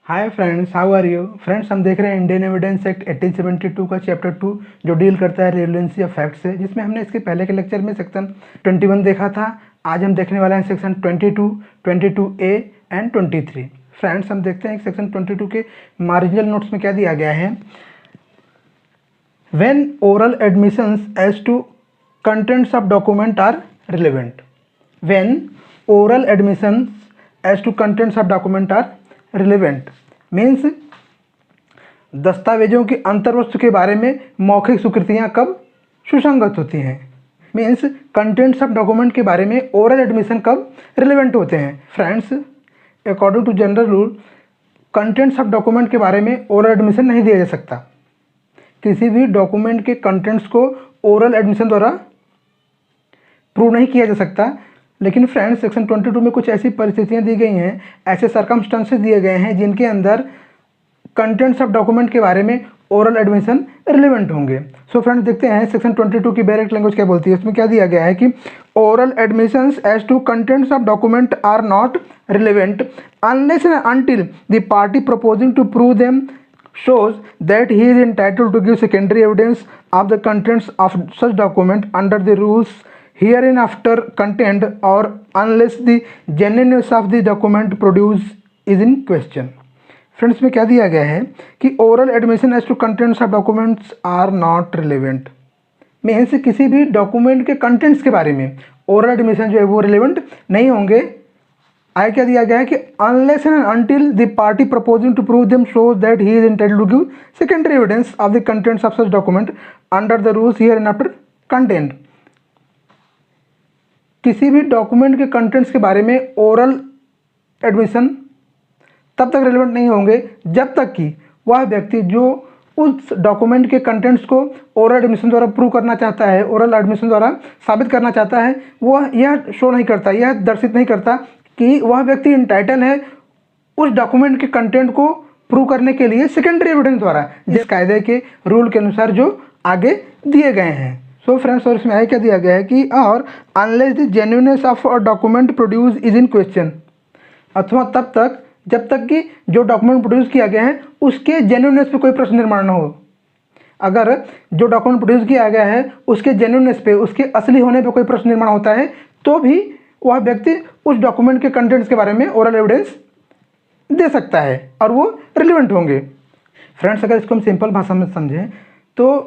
Hi friends, how are you friends. हम देख रहे हैं इंडियन एविडेंस एक्ट 1872 का चैप्टर 2 जो डील करता है रिलेवेंसी ऑफ फैक्ट से, जिसमें हमने इसके पहले के लेक्चर में सेक्शन 21 देखा था। आज हम देखने वाले हैं सेक्शन 22, 22A एंड 23। फ्रेंड्स, हम देखते हैं कि सेक्शन 22 के मार्जिनल नोट्स में क्या दिया गया है। When oral admissions as to contents of document are relevant. When oral admissions as to contents of document are relevant means दस्तावेजों की अंतर्वस्तु के बारे में मौखिक स्वीकृतियाँ कब सुसंगत होती हैं। मीन्स कंटेंट्स ऑफ डॉक्यूमेंट के बारे में ओरल एडमिशन कब रिलेवेंट होते हैं। Friends, according to general rule contents of document के बारे में ओरल एडमिशन नहीं दिया जा सकता। किसी भी डॉक्यूमेंट के कंटेंट्स को ओरल एडमिशन द्वारा प्रूव नहीं किया जा सकता। लेकिन फ्रेंड्स, सेक्शन 22 में कुछ ऐसी परिस्थितियां दी गई हैं, ऐसे सर्कमस्टेंसेस दिए गए हैं जिनके अंदर कंटेंट्स ऑफ डॉक्यूमेंट के बारे में ओरल एडमिशन रिलेवेंट होंगे। सो फ्रेंड्स, देखते हैं सेक्शन 22 की डायरेक्ट लैंग्वेज क्या बोलती है। इसमें क्या दिया गया है कि oral admissions as to contents of document are not relevant unless and until the party proposing to prove them shows that he is entitled to give secondary evidence of the contents of such document under the rules hereinafter contained or unless the genuineness of the document produced is in question। Friends, में क्या दिया गया है कि oral admission as to contents of documents are not relevant means किसी भी document के contents के बारे में ओरल एडमिशन जो है वो रिलेवेंट नहीं होंगे। आगे क्या दिया गया है कि unless and until the party proposing to prove them shows that he is entitled to give secondary evidence of the contents of such document under the rules hereinafter contained. किसी भी डॉक्यूमेंट के कंटेंट्स के बारे में oral admission तब तक relevant नहीं होंगे जब तक कि वह व्यक्ति जो उस डॉक्यूमेंट के कंटेंट्स को ओरल एडमिशन द्वारा प्रूव करना चाहता है, ओरल एडमिशन द्वारा साबित करना चाहता है, वह यह शो नहीं करता, यह दर्शित नहीं करता कि वह व्यक्ति इंटाइटल है उस डॉक्यूमेंट के कंटेंट को प्रूव करने के लिए सेकेंडरी एविडेंस द्वारा, जिस कायदे के रूल के अनुसार जो आगे दिए गए हैं। सो फ्रेंड्स, और इसमें आगे क्या दिया गया है कि और unless the genuineness of a document produce is in question, अथवा तब तक जब तक कि जो डॉक्यूमेंट प्रोड्यूस किया गया है उसके जेन्युइननेस पे कोई प्रश्न निर्माण न हो। अगर जो डॉक्यूमेंट प्रोड्यूस किया गया है उसके जेन्युइननेस पे, उसके असली होने पे कोई प्रश्न निर्माण होता है तो भी वह व्यक्ति उस डॉक्यूमेंट के कंटेंट्स के बारे में ओरल एविडेंस दे सकता है और वो रिलेवेंट होंगे। फ्रेंड्स, अगर इसको हम सिंपल भाषा में समझें तो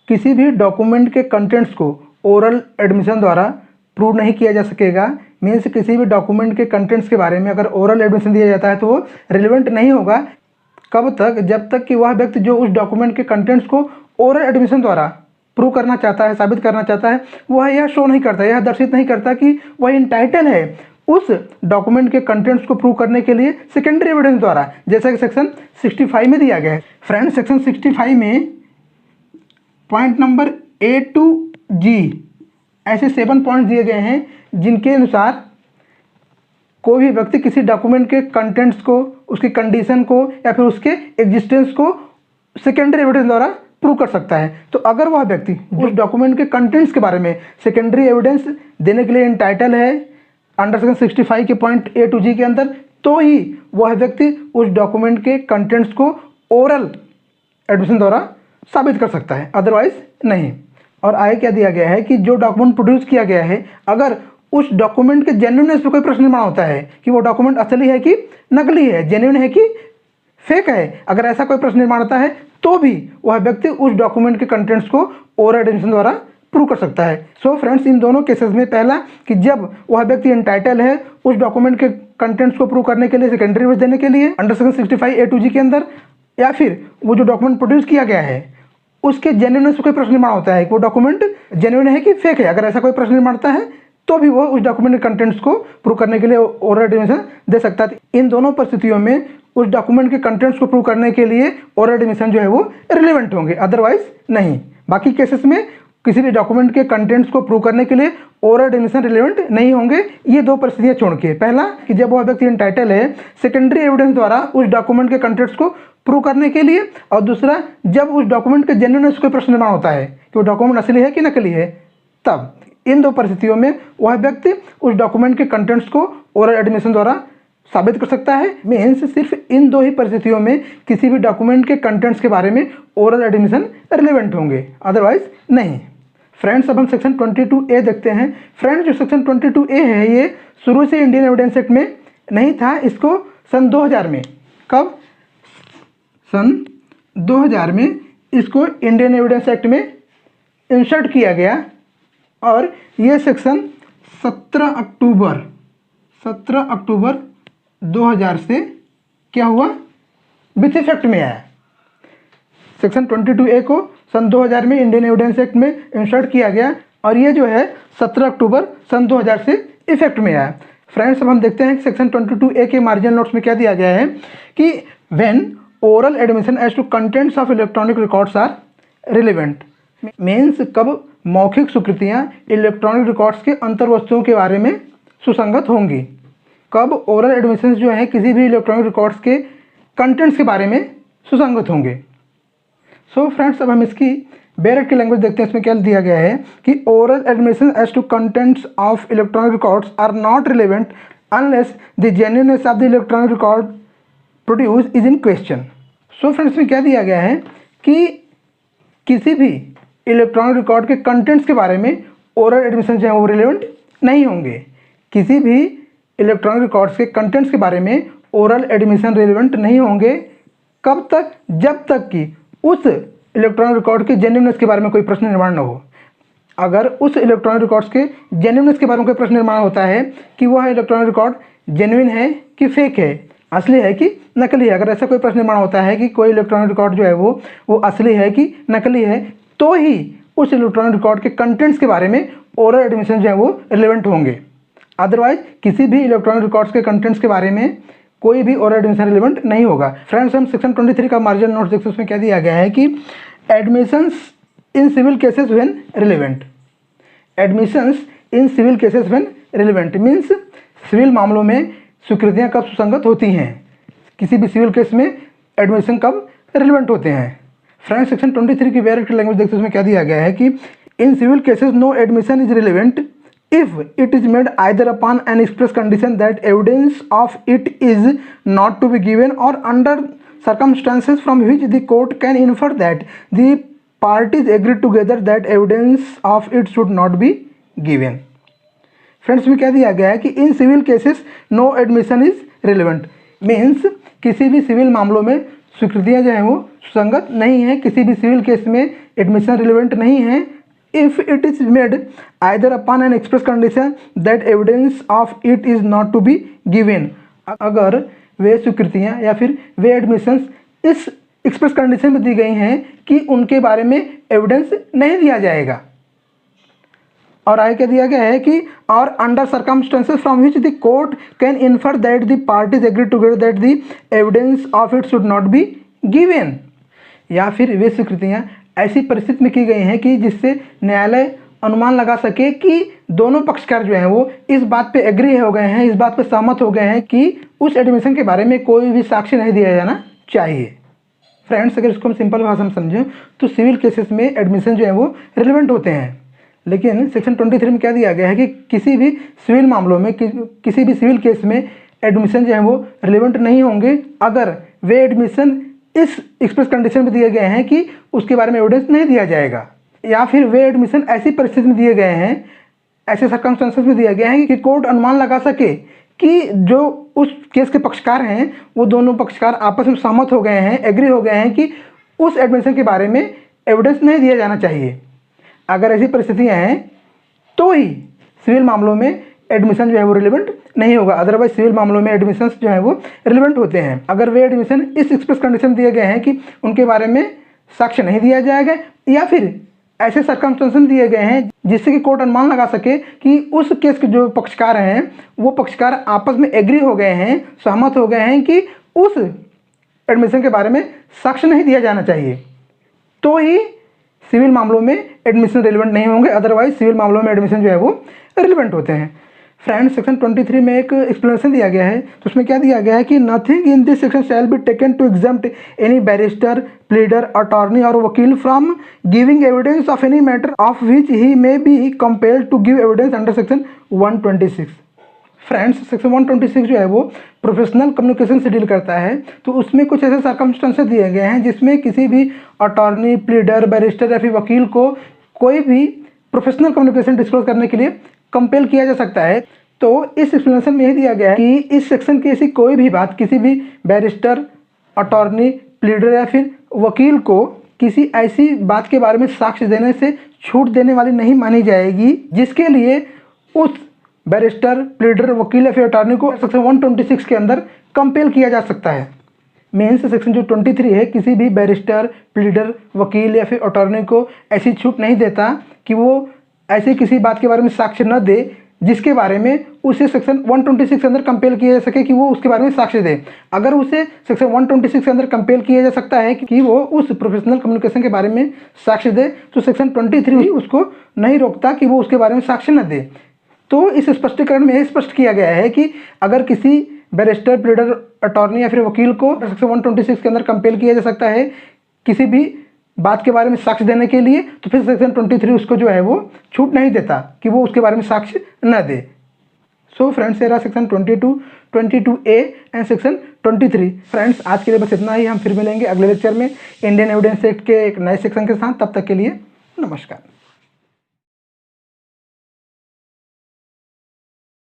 किसी भी डॉक्यूमेंट के कंटेंट्स को ओरल एडमिशन द्वारा प्रूव नहीं किया जा सकेगा। मीन्स किसी भी डॉक्यूमेंट के कंटेंट्स के बारे में अगर ओरल एडमिशन दिया जाता है तो वो रिलेवेंट नहीं होगा। कब तक? जब तक कि वह व्यक्ति जो उस डॉक्यूमेंट के कंटेंट्स को ओरल एडमिशन द्वारा प्रूव करना चाहता है, साबित करना चाहता है, वह यह शो नहीं करता, यह दर्शित नहीं करता कि वह इंटाइटल है उस डॉक्यूमेंट के कंटेंट्स को प्रूव करने के लिए सेकेंडरी एविडेंस द्वारा, जैसा कि सेक्शन 65 में दिया गया है। फ्रेंड्स, सेक्शन 65 में point number A to G ऐसे 7 पॉइंट दिए गए हैं जिनके अनुसार कोई भी व्यक्ति किसी डॉक्यूमेंट के कंटेंट्स को, उसकी कंडीशन को या फिर उसके एग्जिस्टेंस को सेकेंडरी एविडेंस द्वारा प्रूव कर सकता है। तो अगर वह व्यक्ति उस डॉक्यूमेंट के कंटेंट्स के बारे में सेकेंडरी एविडेंस देने के लिए इंटाइटल है अंडर सेक्शन 65 के पॉइंट A to G के अंदर, तो ही वह व्यक्ति उस डॉक्यूमेंट के कंटेंट्स को ओरल एडमिशन द्वारा साबित कर सकता है, अदरवाइज नहीं। और आगे क्या दिया गया है कि जो डॉक्यूमेंट प्रोड्यूस किया गया है, अगर उस डॉक्यूमेंट के जेन्युइननेस पे कोई प्रश्न निर्माण होता है कि वो डॉक्यूमेंट असली है कि नकली है, जेन्युइन है कि फेक है, अगर ऐसा कोई प्रश्न निर्माण होता है तो भी वह व्यक्ति उस डॉक्यूमेंट के कंटेंट्स को ओरल एडमिशन द्वारा प्रूव कर सकता है। सो फ्रेंड्स, इन दोनों केसेस में पहला कि जब वह व्यक्ति इंटाइटल है उस डॉक्यूमेंट के कंटेंट्स को प्रूव करने के लिए, सेकेंडरी एविडेंस देने के लिए under section 65 A to G के अंदर, या फिर वो जो डॉक्यूमेंट प्रोड्यूस किया गया है उसके जेन्युइननेस पे कोई प्रश्न निर्माण होता है कि वो डॉक्यूमेंट जेन्युइन है कि फेक है, अगर ऐसा कोई प्रश्न निर्माण होता है तो भी वो उस डॉक्यूमेंट के कंटेंट्स को प्रूव करने के लिए ओरल एडमिशन दे सकता है। इन दोनों परिस्थितियों में उस डॉक्यूमेंट के कंटेंट्स को प्रूव करने के लिए ओरल एडमिशन जो है वो रिलेवेंट होंगे, अदरवाइज नहीं। बाकी केसेस में किसी भी डॉक्यूमेंट के कंटेंट्स को प्रूव करने के लिए ओरल एडमिशन रिलेवेंट नहीं होंगे, ये दो परिस्थितियां छोड़ के। पहला कि जब वह व्यक्ति इंटाइटल है सेकेंडरी एविडेंस द्वारा उस डॉक्यूमेंट के कंटेंट्स को प्रूव करने के लिए, और दूसरा जब उस डॉक्यूमेंट के जेन्युइननेस कोई प्रश्न निर्माण होता है कि वो डॉक्यूमेंट असली है कि नकली है, तब इन दो परिस्थितियों में वह व्यक्ति उस डॉक्यूमेंट के कंटेंट्स को ओरल एडमिशन द्वारा साबित कर सकता है। मीन्स सिर्फ इन दो ही परिस्थितियों में किसी भी डॉक्यूमेंट के कंटेंट्स के बारे में ओरल एडमिशन रिलेवेंट होंगे, अदरवाइज नहीं। फ्रेंड्स अब हम सेक्शन 22A देखते हैं। फ्रेंड्स जो सेक्शन 22A है ये शुरू से इंडियन एविडेंस एक्ट में नहीं था, इसको सन 2000 में, कब, सन 2000 में इसको इंडियन एविडेंस एक्ट में इंसर्ट किया गया और ये सेक्शन 17 अक्टूबर 2000 से क्या हुआ, विथ इफेक्ट में आया। सेक्शन 22A को सन 2000 में इंडियन एविडेंस एक्ट में इंसर्ट किया गया और ये जो है 17 अक्टूबर सन 2000 से इफेक्ट में आया। फ्रेंड्स अब हम देखते हैं कि सेक्शन 22A के मार्जिनल नोट्स में क्या दिया गया है कि when oral admission as to contents of electronic records are relevant. Means कब मौखिक स्वीकृतियाँ इलेक्ट्रॉनिक रिकॉर्ड्स के अंतर्वस्तुओं के बारे में सुसंगत होंगी, कब ओरल एडमिशंस जो है किसी भी इलेक्ट्रॉनिक रिकॉर्ड्स के कंटेंट्स के बारे में सुसंगत होंगे। सो फ्रेंड्स अब हम इसकी बेरेट की लैंग्वेज देखते हैं। इसमें क्या दिया गया है कि oral admission as to contents of electronic records are not relevant unless the genuineness of the electronic record produce is in question. So friends में क्या दिया गया है कि किसी भी इलेक्ट्रॉनिक रिकॉर्ड के कंटेंट्स के बारे में ओरल एडमिशन जो है वो रिलेवेंट नहीं होंगे। किसी भी इलेक्ट्रॉनिक रिकॉर्ड्स के कंटेंट्स के बारे में ओरल एडमिशन रिलेवेंट नहीं होंगे, कब तक, जब तक कि उस इलेक्ट्रॉनिक रिकॉर्ड के जेन्युइननेस के बारे में कोई प्रश्न निर्माण न हो। अगर उस इलेक्ट्रॉनिक रिकॉर्ड्स के जेन्युइननेस के बारे में कोई प्रश्न निर्माण होता है कि वह इलेक्ट्रॉनिक रिकॉर्ड जेन्युइन है कि फेक है, असली है कि नकली है, अगर ऐसा कोई प्रश्न निर्माण होता है कि कोई इलेक्ट्रॉनिक रिकॉर्ड जो है वो असली है कि नकली है, तो ही उस इलेक्ट्रॉनिक रिकॉर्ड के कंटेंट्स के बारे में ओरल एडमिशन जो है वो रिलेवेंट होंगे। अदरवाइज किसी भी इलेक्ट्रॉनिक रिकॉर्ड्स के कंटेंट्स के बारे में कोई भी ओरल एडमिशन रिलेवेंट नहीं होगा। फ्रेंड्स हम सेक्शन 23 का मार्जिनल नोट्स देखते हैं। उसमें क्या दिया गया है कि admissions in civil cases when relevant. Admissions in civil cases when relevant means civil मामलों में स्वीकृतियाँ कब सुसंगत होती हैं, किसी भी सिविल केस में एडमिशन कब रिलेवेंट होते हैं। फ्रेंड्स सेक्शन 23 की वेरिएट लैंग्वेज देखते हैं। उसमें क्या दिया गया है कि in civil cases no admission is relevant if it is made either upon an express condition that evidence of it is not to be given or under circumstances from which the court can infer that the parties agree together that evidence of it should not be given। Friends में क्या दिया गया है कि in civil cases no admission is relevant means किसी भी civil मामलों में स्वीकृतियाँ जो हैं वो सुसंगत नहीं है, किसी भी सिविल केस में एडमिशन रिलेवेंट नहीं है। If it is made either upon an express condition that evidence of it is not to be given, अगर वे स्वीकृतियाँ या फिर वे एडमिशंस इस एक्सप्रेस कंडीशन में दी गई हैं कि उनके बारे में एविडेंस नहीं दिया जाएगा। और आगे क्या दिया गया है कि और under circumstances from which the court can infer that the parties agree together that the evidence of it should not be given, या फिर वे स्वीकृतियाँ ऐसी परिस्थिति में की गई हैं कि जिससे न्यायालय अनुमान लगा सके कि दोनों पक्षकार जो हैं वो इस बात पे एग्री हो गए हैं, इस बात पे सहमत हो गए हैं कि उस एडमिशन के बारे में कोई भी साक्ष्य नहीं दिया जाना चाहिए। फ्रेंड्स अगर इसको हम सिंपल भाषा में समझें तो सिविल केसेस में एडमिशन जो है वो रिलेवेंट होते हैं, लेकिन सेक्शन 23 में क्या दिया गया है कि किसी भी सिविल मामलों में किसी भी सिविल केस में एडमिशन जो है वो रिलेवेंट नहीं होंगे अगर वे एडमिशन इस एक्सप्रेस कंडीशन में दिए गए हैं कि उसके बारे में एविडेंस नहीं दिया जाएगा, या फिर वे एडमिशन ऐसी परिस्थिति में दिए गए हैं, ऐसे सर्कमस्टेंसेस में दिया गया है कि कोर्ट अनुमान लगा सके कि जो उस केस के पक्षकार हैं वो दोनों पक्षकार आपस में सहमत हो गए हैं, एग्री हो गए हैं कि उस एडमिशन के बारे में एविडेंस नहीं दिया जाना चाहिए। अगर ऐसी परिस्थितियाँ हैं तो ही सिविल मामलों में एडमिशन जो है वो रिलेवेंट नहीं होगा, अदरवाइज सिविल मामलों में एडमिशंस जो है वो रिलेवेंट होते हैं अगर वे एडमिशन इस एक्सप्रेस कंडीशन दिए गए हैं कि उनके बारे में साक्ष्य नहीं दिया जाएगा, या फिर ऐसे सर्कमस्टेंसेस दिए गए हैं जिससे कि कोर्ट अनुमान लगा सके कि उस केस के जो पक्षकार हैं वो पक्षकार आपस में एग्री हो गए हैं, सहमत हो गए हैं कि उस एडमिशन के बारे में साक्ष्य नहीं दिया जाना चाहिए, तो ही सिविल मामलों में एडमिशन रिलेवेंट नहीं होंगे, अदरवाइज सिविल मामलों में एडमिशन जो है वो रिलेवेंट होते हैं। फ्रेंड्स सेक्शन 23 में एक एक्सप्लेनेशन दिया गया है, तो उसमें क्या दिया गया है कि nothing in this section shall be taken to exempt any barrister, pleader, attorney और वकील from giving evidence of any matter of which he may be compelled to give evidence under section 126। Friends section 126 जो है वो professional communication से deal करता है। तो उसमें कुछ ऐसे सर्कमस्टेंसेस दिए गए हैं जिसमें किसी भी अटॉर्नी, प्लीडर, बैरिस्टर या फिर वकील को कोई भी प्रोफेशनल कम्युनिकेशन डिस्क्लोज करने के लिए कंपेल किया जा सकता है। तो इस एक्सप्लेनेशन में यह दिया गया है कि इस सेक्शन की ऐसी कोई भी बात किसी भी बैरिस्टर, अटॉर्नी, प्लीडर या फिर वकील को किसी ऐसी बात के बारे में साक्ष्य देने से छूट देने वाली नहीं मानी जाएगी जिसके लिए उस बैरिस्टर, प्लीडर, वकील या फिर अटॉर्नी को सेक्शन 126 के अंदर कंपेल किया जा सकता है। मेंस सेक्शन जो 23 है किसी भी बैरिस्टर, प्लीडर, वकील या फिर अटॉर्नी को ऐसी छूट नहीं देता कि वो ऐसी किसी बात के बारे में साक्ष्य न दे जिसके बारे में उसे सेक्शन 126 के अंदर कंपेल किया जा सके कि वो उसके बारे में साक्ष्य दे। अगर उसे सेक्शन 126 के अंदर कंपेल किया जा सकता है कि वो उस प्रोफेशनल कम्युनिकेशन के बारे में साक्ष्य दे, तो सेक्शन 23 उसको नहीं रोकता कि वो उसके बारे में साक्ष्य न दे। तो इस स्पष्टीकरण में स्पष्ट किया गया है कि अगर किसी बैरिस्टर, प्लीडर, अटॉर्नी या फिर वकील को सेक्शन 126 के अंदर कंपेल किया जा सकता है किसी भी बात के बारे में साक्ष्य देने के लिए, तो फिर सेक्शन 23 उसको जो है वो छूट नहीं देता कि वो उसके बारे में साक्ष्य न दे। सो फ्रेंड्स, ये रहा section 22, 22A and section 23। Friends, आज के लिए बस इतना ही। हम फिर मिलेंगे अगले लेक्चर में इंडियन एविडेंस एक्ट के एक नए सेक्शन के साथ। तब तक के लिए नमस्कार।